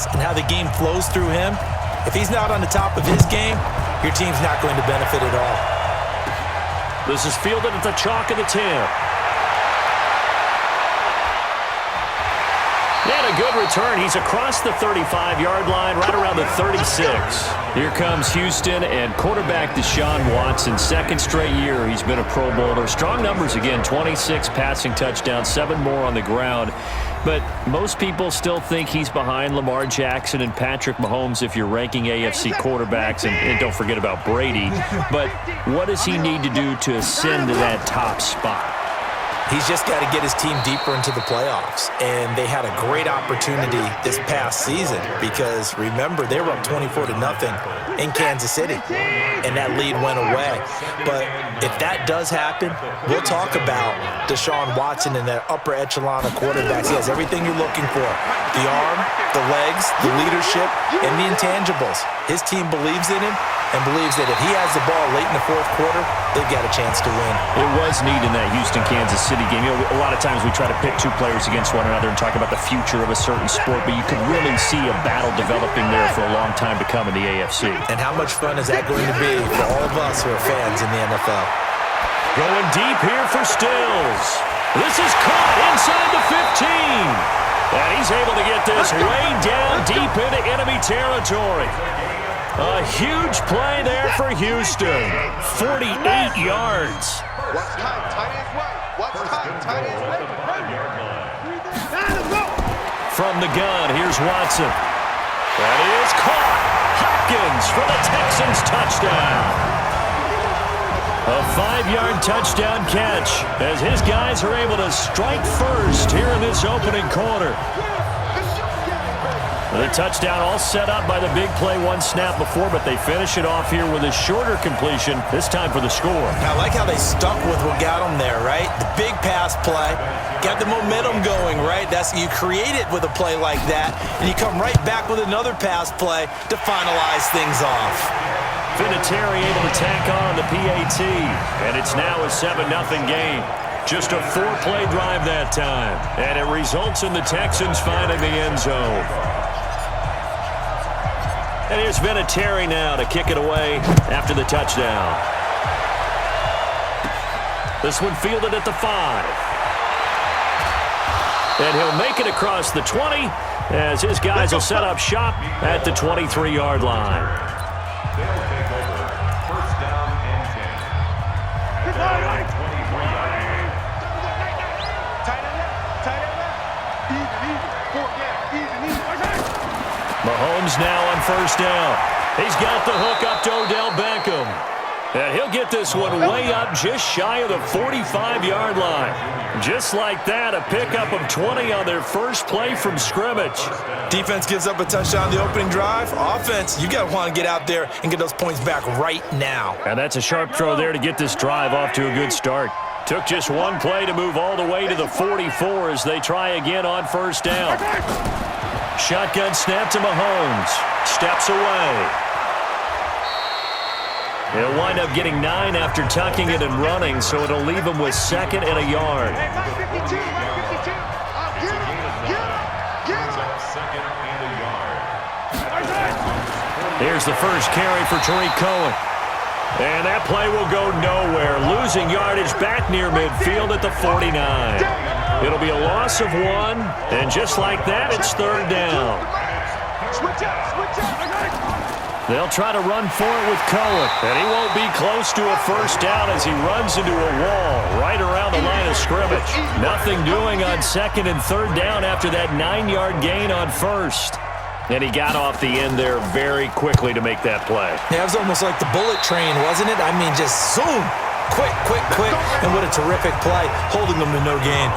pass and how the game flows through him, if he's not on the top of his game, your team's not going to benefit at all. This is fielded at the chalk of the 10. And a good return. He's across the 35-yard line, right around the 36. Here comes Houston and quarterback Deshaun Watson. Second straight year he's been a Pro Bowler. Strong numbers again, 26 passing touchdowns, 7 more on the ground. But most people still think he's behind Lamar Jackson and Patrick Mahomes if you're ranking AFC quarterbacks, and don't forget about Brady. But what does he need to do to ascend to that top spot? He's just got to get his team deeper into the playoffs. And they had a great opportunity this past season because, remember, they were up 24-0 in Kansas City. And that lead went away. But if that does happen, we'll talk about Deshaun Watson and that upper echelon of quarterbacks. He has everything you're looking for. The arm, the legs, the leadership, and the intangibles. His team believes in him and believes that if he has the ball late in the fourth quarter, they've got a chance to win. It was neat in that Houston-Kansas City game. You know, a lot of times we try to pit two players against one another and talk about the future of a certain sport, but you could really see a battle developing there for a long time to come in the AFC. And how much fun is that going to be for all of us who are fans in the NFL? Going deep here for Stills. This is caught inside the 15. And he's able to get this way down deep into enemy territory. A huge play there for Houston. 48 yards. What's time? Tight end's way. What's time? Tight end's way. From the gun, here's Watson. That is caught. Hopkins for the Texans touchdown. A 5-yard touchdown catch as his guys are able to strike first here in this opening quarter. The touchdown all set up by the big play one snap before, but they finish it off here with a shorter completion, this time for the score. I like how they stuck with what got them there, right? The big pass play, got the momentum going, right? You create it with a play like that, and you come right back with another pass play to finalize things off. Vinatieri able to tack on the PAT, and it's now a 7-0 game. Just a 4-play drive that time, and it results in the Texans finding the end zone. And here's Vinatieri now to kick it away after the touchdown. This one fielded at the 5. And he'll make it across the 20 as his guys will set up shop at the 23-yard line. They'll take over. First down and 10. Mahomes now on first down. He's got the hook up to Odell Beckham. And he'll get this one way up just shy of the 45-yard line. Just like that, a pickup of 20 on their first play from scrimmage. Defense gives up a touchdown the opening drive. Offense, you got to want to get out there and get those points back right now. And that's a sharp throw there to get this drive off to a good start. Took just one play to move all the way to the 44 as they try again on first down. Shotgun snap to Mahomes. Steps away. He'll wind up getting 9 after tucking it and running, so it'll leave him with 2nd and a yard. Here's the first carry for Tariq Cohen. And that play will go nowhere. Losing yardage back near midfield at the 49. It'll be a loss of 1, and just like that, it's 3rd down. They'll try to run for it with Cohen, and he won't be close to a first down as he runs into a wall right around the line of scrimmage. Nothing doing on 2nd and 3rd down after that 9-yard gain on 1st. And he got off the end there very quickly to make that play. Yeah, it was almost like the bullet train, wasn't it? I mean, just zoom. Quick, quick, quick. And what a terrific play, holding them to no gain.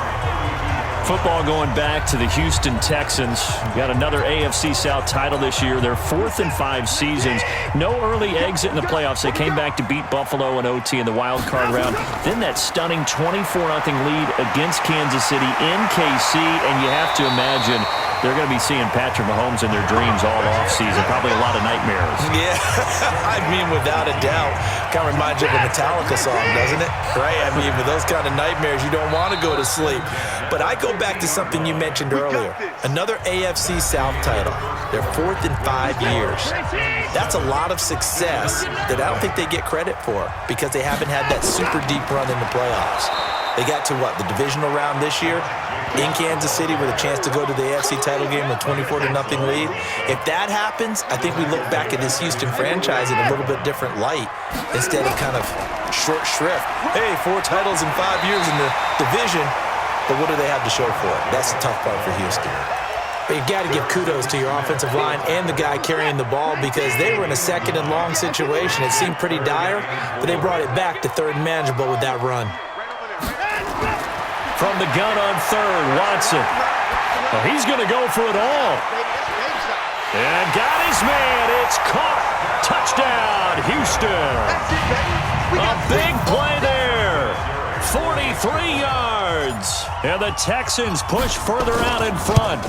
Football going back to the Houston Texans. Got another AFC South title this year. Their 4th in 5 seasons. No early exit in the playoffs. They came back to beat Buffalo in OT in the wild card round. Then that stunning 24-0 lead against Kansas City in KC. And you have to imagine they're going to be seeing Patrick Mahomes in their dreams all offseason. Probably a lot of nightmares. Yeah, I mean, without a doubt. Kind of reminds you of a Metallica song, doesn't it? Right? I mean, with those kind of nightmares, you don't want to go to sleep. But I go go back to something you mentioned earlier. Another AFC South title. They're 4th in 5 years. That's a lot of success that I don't think they get credit for because they haven't had that super deep run in the playoffs. They got to, the divisional round this year in Kansas City with a chance to go to the AFC title game with a 24-0 lead. If that happens, I think we look back at this Houston franchise in a little bit different light instead of kind of short shrift. Hey, 4 titles in 5 years in the division, but what do they have to show for it? That's the tough part for Houston. But you've got to give kudos to your offensive line and the guy carrying the ball because they were in a 2nd and long situation. It seemed pretty dire, but they brought it back to 3rd and manageable with that run. From the gun on 3rd, Watson. Well, he's going to go for it all. And got his man. It's caught. Touchdown, Houston. A big play there. 43 yards. And the Texans push further out in front.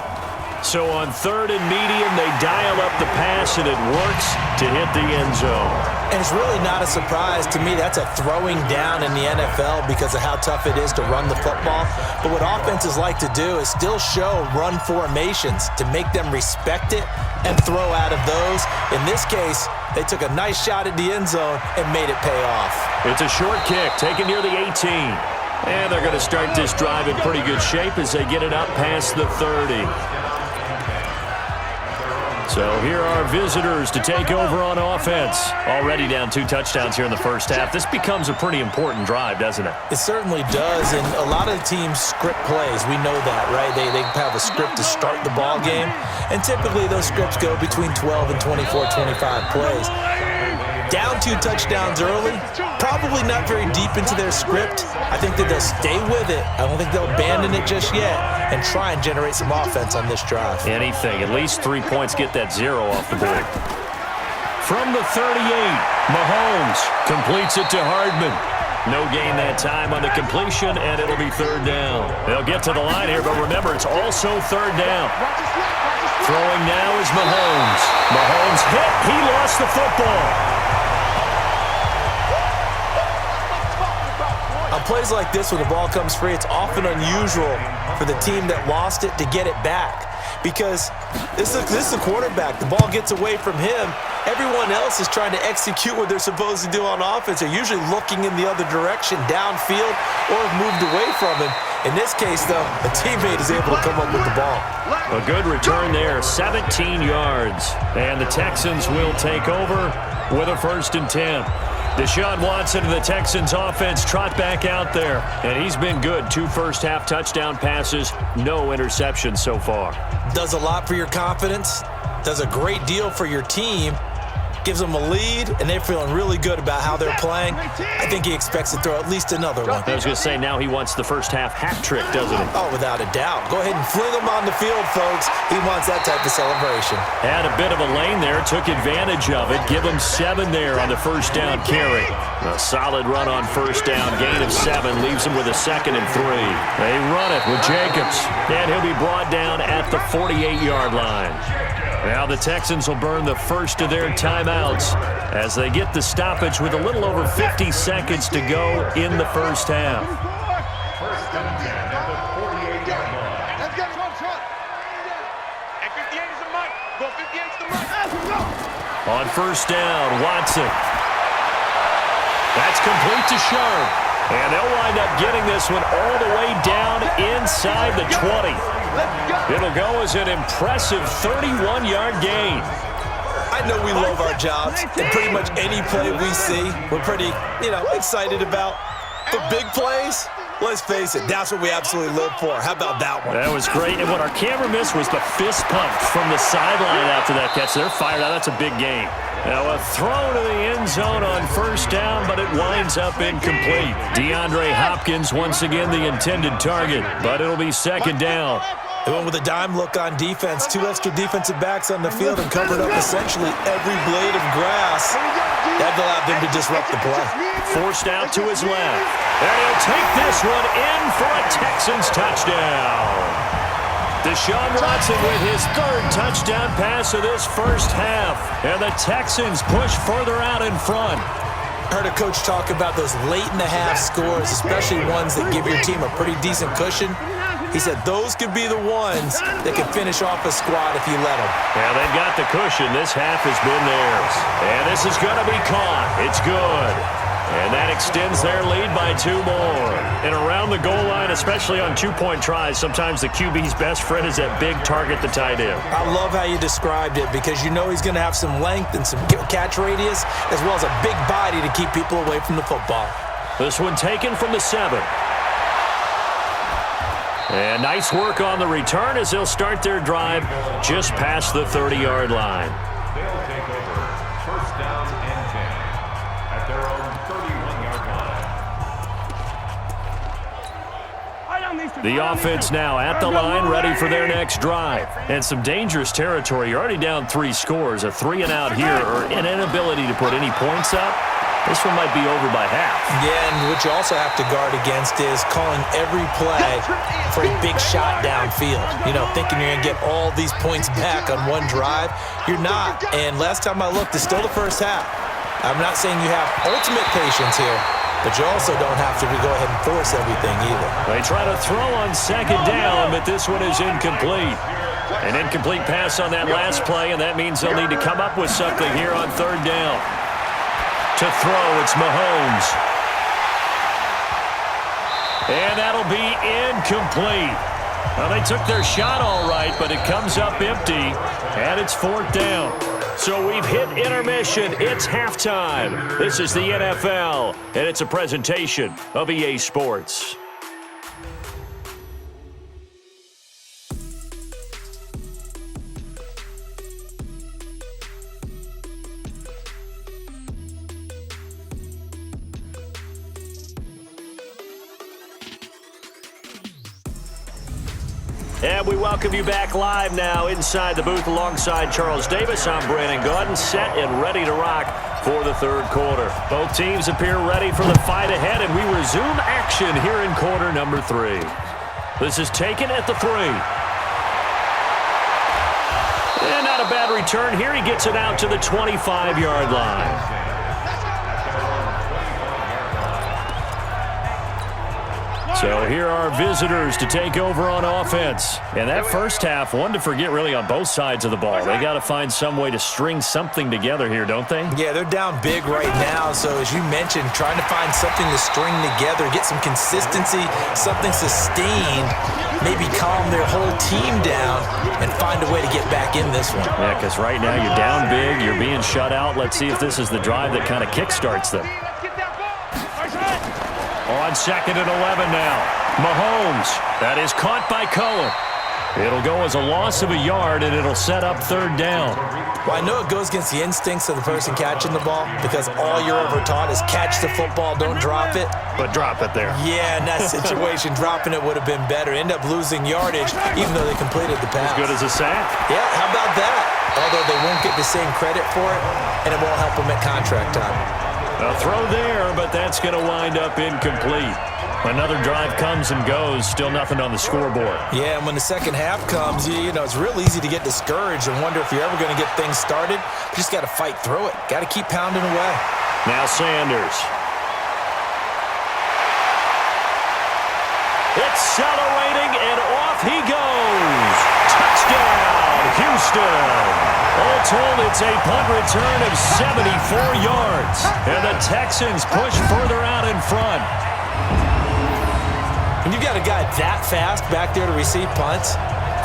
So on 3rd and medium, they dial up the pass, and it works to hit the end zone. And it's really not a surprise to me. That's a throwing down in the NFL because of how tough it is to run the football. But what offenses like to do is still show run formations to make them respect it and throw out of those. In this case, they took a nice shot at the end zone and made it pay off. It's a short kick taken near the 18. And they're going to start this drive in pretty good shape as they get it up past the 30. So here are visitors to take over on offense. Already down 2 touchdowns here in the first half. This becomes a pretty important drive, doesn't it? It certainly does, and a lot of the teams script plays. We know that, right? They have a script to start the ball game, and typically those scripts go between 12 and 24, 25 plays. Down 2 touchdowns early, probably not very deep into their script. I think that they'll stay with it. I don't think they'll abandon it just yet and try and generate some offense on this drive. Anything. At least 3 points get that 0 off the board. From the 38, Mahomes completes it to Hardman. No gain that time on the completion, and it'll be 3rd down. They'll get to the line here, but remember, it's also 3rd down. Throwing now is Mahomes. Mahomes hit. He lost the football. On plays like this, when the ball comes free, it's often unusual for the team that lost it to get it back because this is a quarterback. The ball gets away from him. Everyone else is trying to execute what they're supposed to do on offense. They're usually looking in the other direction, downfield, or have moved away from him. In this case, though, a teammate is able to come up with the ball. A good return there, 17 yards. And the Texans will take over with a 1st and 10. Deshaun Watson and the Texans offense trot back out there. And he's been good. 2 first-half touchdown passes, no interceptions so far. Does a lot for your confidence. Does a great deal for your team. Gives them a lead, and they're feeling really good about how they're playing. I think he expects to throw at least another one. I was going to say, now he wants the first-half hat trick, doesn't he? Oh, without a doubt. Go ahead and fling him on the field, folks. He wants that type of celebration. Had a bit of a lane there, took advantage of it. Give him 7 there on the first down carry. A solid run on first down, gain of 7, leaves him with a 2nd and 3. They run it with Jacobs, and he'll be brought down at the 48-yard line. Now the Texans will burn the first of their timeouts as they get the stoppage with a little over 50 seconds to go in the first half. First and 10 at the 48-yard line. Let's get him on shot. And 58 is the mic. Go 58 is the mic. Let's go. On first down, Watson. That's complete to Sharp. And they'll wind up getting this one all the way down inside the 20. It'll go as an impressive 31-yard gain. I know we love our jobs, and pretty much any play we see, we're pretty, excited about. But big plays, let's face it, that's what we absolutely live for. How about that one? That was great, and what our camera missed was the fist pump from the sideline after that catch. They're fired out. That's a big game. Now a throw to the end zone on first down, but it winds up incomplete. DeAndre Hopkins once again the intended target, but it'll be 2nd down. They went with a dime look on defense. 2 extra defensive backs on the field and covered up essentially every blade of grass. That allowed them to disrupt the play. Forced out to his left. And he'll take this one in for a Texans touchdown. Deshaun Watson with his 3rd touchdown pass of this first half. And the Texans push further out in front. I heard a coach talk about those late-in-the-half scores, especially ones that give your team a pretty decent cushion. He said those could be the ones that can finish off a squad if you let them. Yeah, they've got the cushion. This half has been theirs. And this is going to be caught. It's good. And that extends their lead by 2 more. And around the goal line, especially on 2-point tries, sometimes the QB's best friend is that big target, the tight end. I love how you described it because you know he's going to have some length and some catch radius as well as a big body to keep people away from the football. This one taken from the 7. And nice work on the return as they'll start their drive just past the 30-yard line. They'll take over first down and 10 at their own 31-yard line. The offense now at the line, ready for their next drive. And some dangerous territory. You're already down 3 scores. A 3-and-out here or an inability to put any points up. This one might be over by half. Yeah, and what you also have to guard against is calling every play for a big shot downfield. You know, thinking you're going to get all these points back on one drive. You're not. And last time I looked, it's still the first half. I'm not saying you have ultimate patience here, but you also don't have to go ahead and force everything either. They try to throw on 2nd down, but this one is incomplete. An incomplete pass on that last play, and that means they'll need to come up with something here on 3rd down. To throw, it's Mahomes. And that'll be incomplete. Well, they took their shot all right, but it comes up empty, and it's 4th down. So we've hit intermission. It's halftime. This is the NFL, and it's a presentation of EA Sports. And we welcome you back live now inside the booth alongside Charles Davis. I'm Brandon Gaudin, set and ready to rock for the 3rd quarter. Both teams appear ready for the fight ahead, and we resume action here in quarter number 3. This is taken at the 3. And not a bad return here. He gets it out to the 25-yard line. So here are visitors to take over on offense. And that first half, one to forget really on both sides of the ball. They got to find some way to string something together here, don't they? Yeah, they're down big right now. So as you mentioned, trying to find something to string together, get some consistency, something sustained, maybe calm their whole team down and find a way to get back in this one. Yeah, because right now you're down big, you're being shut out. Let's see if this is the drive that kind of kickstarts them. On 2nd and 11 now. Mahomes. That is caught by Cohen. It'll go as a loss of a yard, and it'll set up 3rd down. Well, I know it goes against the instincts of the person catching the ball because all you're ever taught is catch the football, don't drop it. But drop it there. Yeah, in that situation, dropping it would have been better. End up losing yardage, even though they completed the pass. As good as a sack. Yeah, how about that? Although they won't get the same credit for it, and it won't help them at contract time. A throw there, but that's going to wind up incomplete. Another drive comes and goes, still nothing on the scoreboard. Yeah, and when the second half comes, you know, it's real easy to get discouraged and wonder if you're ever going to get things started. You just got to fight through it. Got to keep pounding away. Now Sanders. Accelerating, and off he goes. Touchdown, Houston. All told, it's a punt return of 74 yards. And the Texans push further out in front. When you've got a guy that fast back there to receive punts,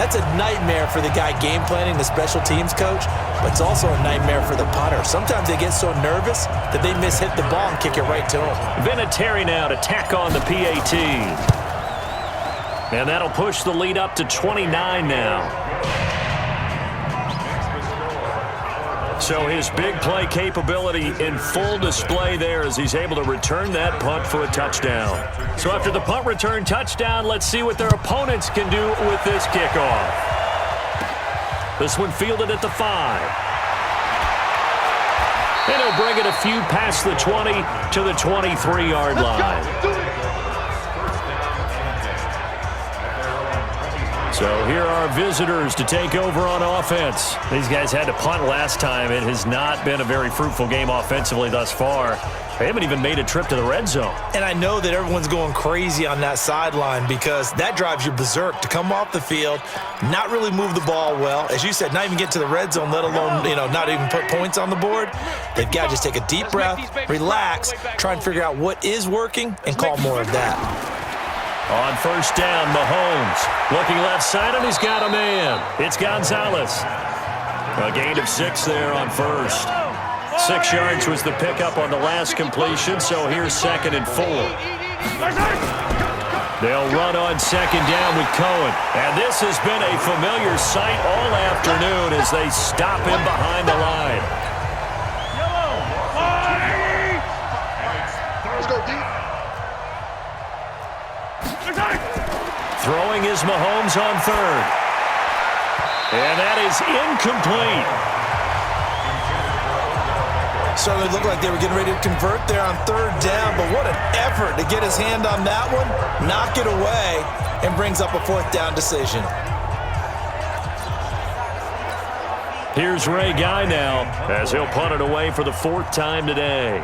that's a nightmare for the guy game planning, the special teams coach, but it's also a nightmare for the punter. Sometimes they get so nervous that they mishit the ball and kick it right to him. Vinatieri now to tack on the PAT. And that'll push the lead up to 29 now. So his big play capability in full display there as he's able to return that punt for a touchdown. So after the punt return touchdown, let's see what their opponents can do with this kickoff. This one fielded at the 5. And he'll bring it a few past the 20 to the 23-yard line. So here are visitors to take over on offense. These guys had to punt last time. It has not been a very fruitful game offensively thus far. They haven't even made a trip to the red zone. And I know that everyone's going crazy on that sideline because that drives you berserk to come off the field, not really move the ball well. As you said, not even get to the red zone, let alone, not even put points on the board. They've got to just take a deep breath, relax, try and figure out what is working, and call more of that. On first down, Mahomes looking left side, and he's got a man. It's Gonzalez. A gain of 6 there on first. 6 yards was the pickup on the last completion, so here's 2nd and 4. They'll run on 2nd down with Cohen. And this has been a familiar sight all afternoon as they stop him behind the line. Let's go deep. Throwing is Mahomes on 3rd. And that is incomplete. Certainly looked like they were getting ready to convert there on 3rd down, but what an effort to get his hand on that one, knock it away, and brings up a 4th down decision. Here's Ray Guy now as he'll punt it away for the 4th time today.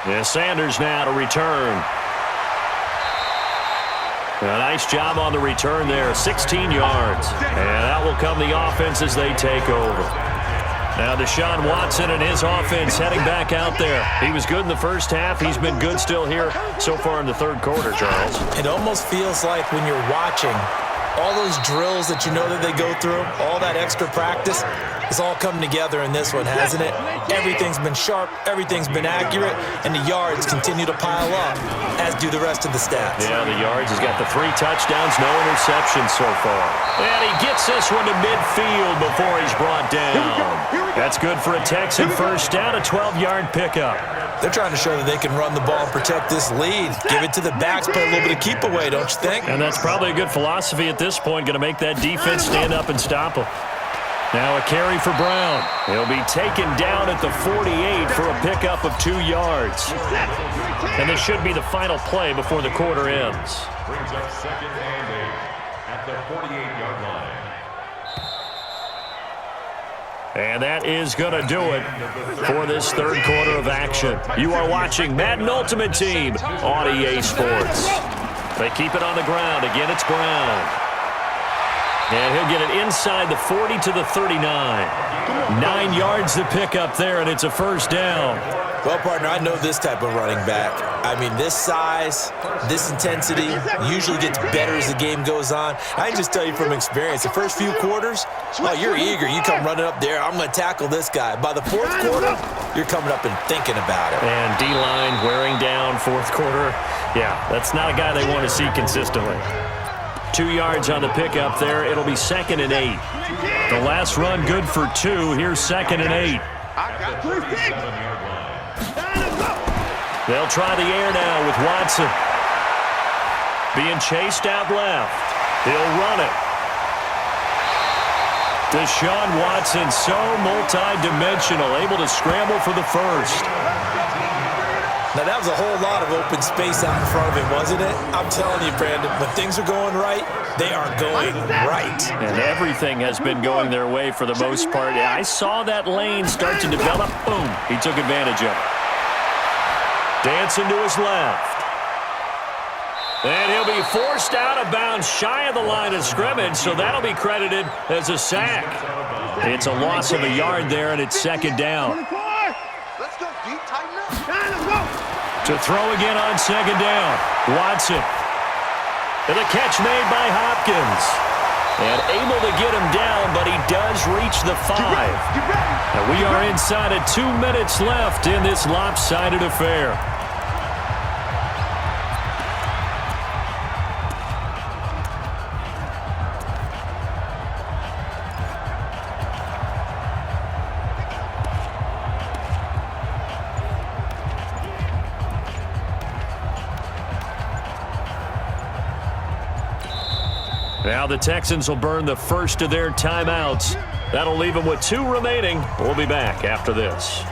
Yeah, Sanders now to return. A nice job on the return there, 16 yards. And that will come the offense as they take over. Now Deshaun Watson and his offense heading back out there. He was good in the first half. He's been good still here so far in the 3rd quarter, Charles. It almost feels like when you're watching all those drills that you know that they go through, all that extra practice, it's all come together in this one, hasn't it? Everything's been sharp, everything's been accurate, and the yards continue to pile up, as do the rest of the stats. Yeah, the yards. He's got the 3 touchdowns, no interceptions so far. And he gets this one to midfield before he's brought down. That's good for a Texan first down, a 12-yard pickup. They're trying to show that they can run the ball and protect this lead. Give it to the backs, play a little bit of keep away, don't you think? And that's probably a good philosophy at this point, going to make that defense stand up and stop him. Now a carry for Brown. He'll be taken down at the 48 for a pickup of 2 yards. And this should be the final play before the quarter ends. Brings up 2nd and 8 at the 48-yard line. And that is going to do it for this 3rd quarter of action. You are watching Madden Ultimate Team on EA Sports. They keep it on the ground. Again, it's Brown. And he'll get it inside the 40 to the 39. 9 yards to pick up there, and it's a first down. Well, partner, I know this type of running back. I mean, this size, this intensity usually gets better as the game goes on. I can just tell you from experience, the first few quarters, oh, you're eager. You come running up there, I'm going to tackle this guy. By the 4th quarter, you're coming up and thinking about it. And D-line wearing down 4th quarter. Yeah, that's not a guy they want to see consistently. 2 yards on the pickup there. It'll be 2nd and 8. The last run good for 2. Here's 2nd and 8. They'll try the air now with Watson. Being chased out left. He'll run it. Deshaun Watson, so multi-dimensional, able to scramble for the first. Now, that was a whole lot of open space out in front of him, wasn't it? I'm telling you, Brandon, when things are going right, they are going right. And everything has been going their way for the most part. I saw that lane start to develop. Boom. He took advantage of it. Dancing to his left. And he'll be forced out of bounds shy of the line of scrimmage, so that'll be credited as a sack. It's a loss of a yard there, and it's 2nd down. Let's go deep, tighten up. To throw again on 2nd down. Watson. And the catch made by Hopkins. And able to get him down, but he does reach the 5. And we are inside of 2 minutes left in this lopsided affair. Now the Texans will burn the first of their timeouts. That'll leave them with 2 remaining. We'll be back after this.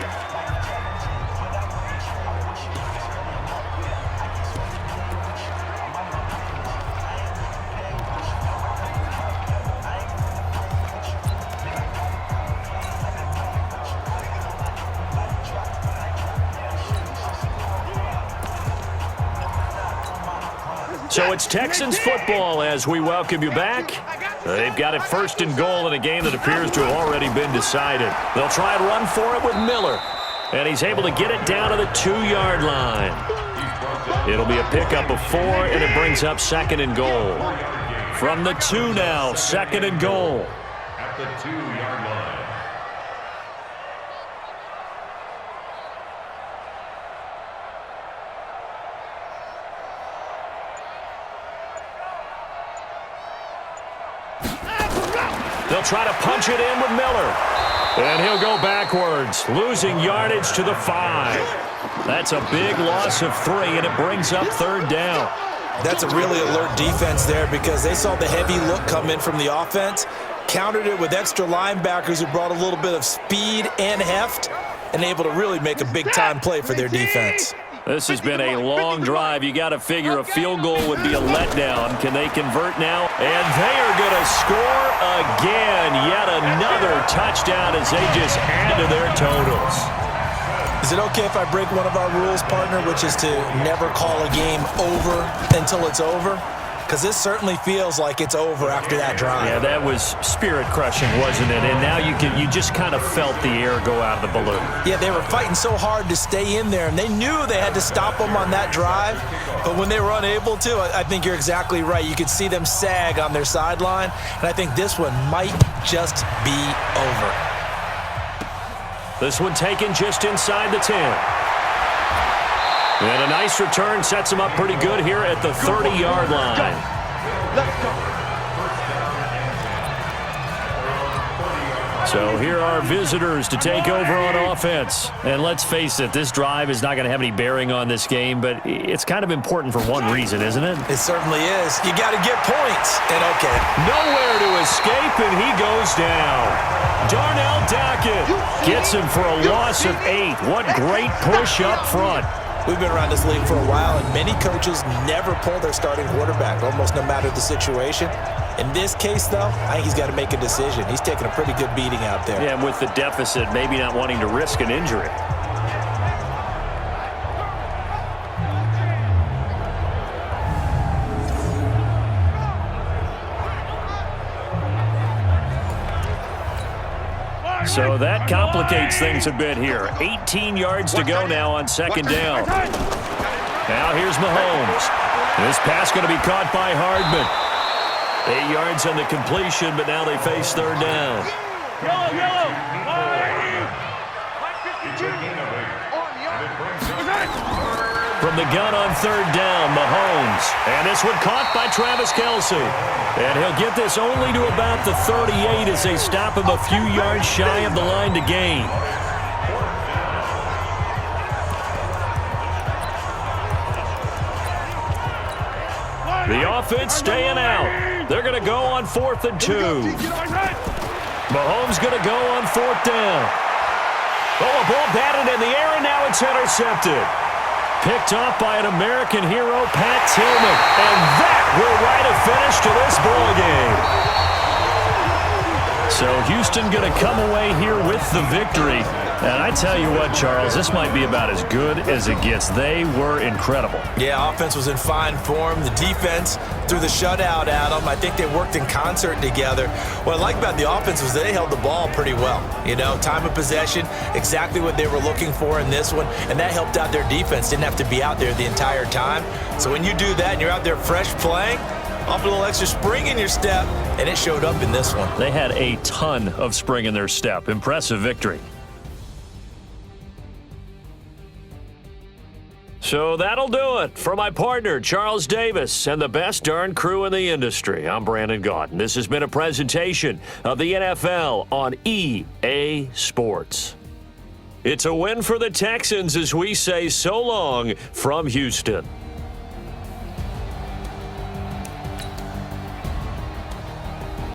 So it's Texans football as we welcome you back. They've got it first and goal in a game that appears to have already been decided. They'll try and run for it with Miller. And he's able to get it down to the 2-yard line. It'll be a pickup of 4, and it brings up second and goal. From the 2 now, second and goal. At the 2-yard line. They'll try to punch it in with Miller. And he'll go backwards, losing yardage to the 5. That's a big loss of 3, and it brings up third down. That's a really alert defense there because they saw the heavy look come in from the offense, countered it with extra linebackers who brought a little bit of speed and heft, and able to really make a big-time play for their defense. This has been a long drive. You got to figure a field goal would be a letdown. Can they convert now? And they are going to score again. Yet another touchdown as they just add to their totals. Is it okay if I break one of our rules, partner, which is to never call a game over until it's over? Because this certainly feels like it's over after that drive. Yeah, that was spirit-crushing, wasn't it? And now you just kind of felt the air go out of the balloon. Yeah, they were fighting so hard to stay in there, and they knew they had to stop them on that drive. But when they were unable to, I think you're exactly right. You could see them sag on their sideline, and I think this one might just be over. This one taken just inside the 10. And a nice return sets him up pretty good here at the 30-yard line. So here are visitors to take over on offense. And let's face it, this drive is not going to have any bearing on this game, but it's kind of important for one reason, isn't it? It certainly is. You got to get points. And okay. Nowhere to escape, and he goes down. Darnell Dockett gets him for a loss of 8. What great push up front. We've been around this league for a while, and many coaches never pull their starting quarterback, almost no matter the situation. In this case, though, I think he's got to make a decision. He's taking a pretty good beating out there. Yeah, and with the deficit, maybe not wanting to risk an injury. So that complicates things a bit here. 18 yards to go now on second down. Now here's Mahomes. This pass going to be caught by Hardman. 8 yards on the completion, but now they face third down. From the gun on third down, Mahomes. And this one caught by Travis Kelce. And he'll get this only to about the 38 as they stop him a few yards shy of the line to gain. The offense staying out. They're going to go on 4th and 2. Mahomes going to go on 4th down. Oh, a ball batted in the air, and now it's intercepted. Picked off by an American hero, Pat Tillman. And that will write a finish to this ball game. So Houston going to come away here with the victory. And I tell you what, Charles, this might be about as good as it gets. They were incredible. Yeah, offense was in fine form. The defense threw the shutout at them. I think they worked in concert together. What I like about the offense was they held the ball pretty well. You know, time of possession, exactly what they were looking for in this one, and that helped out their defense. Didn't have to be out there the entire time. So when you do that and you're out there fresh playing, off a little extra spring in your step, and it showed up in this one. They had a ton of spring in their step. Impressive victory. So that'll do it for my partner, Charles Davis, and the best darn crew in the industry. I'm Brandon Gaudin. This has been a presentation of the NFL on EA Sports. It's a win for the Texans as we say so long from Houston.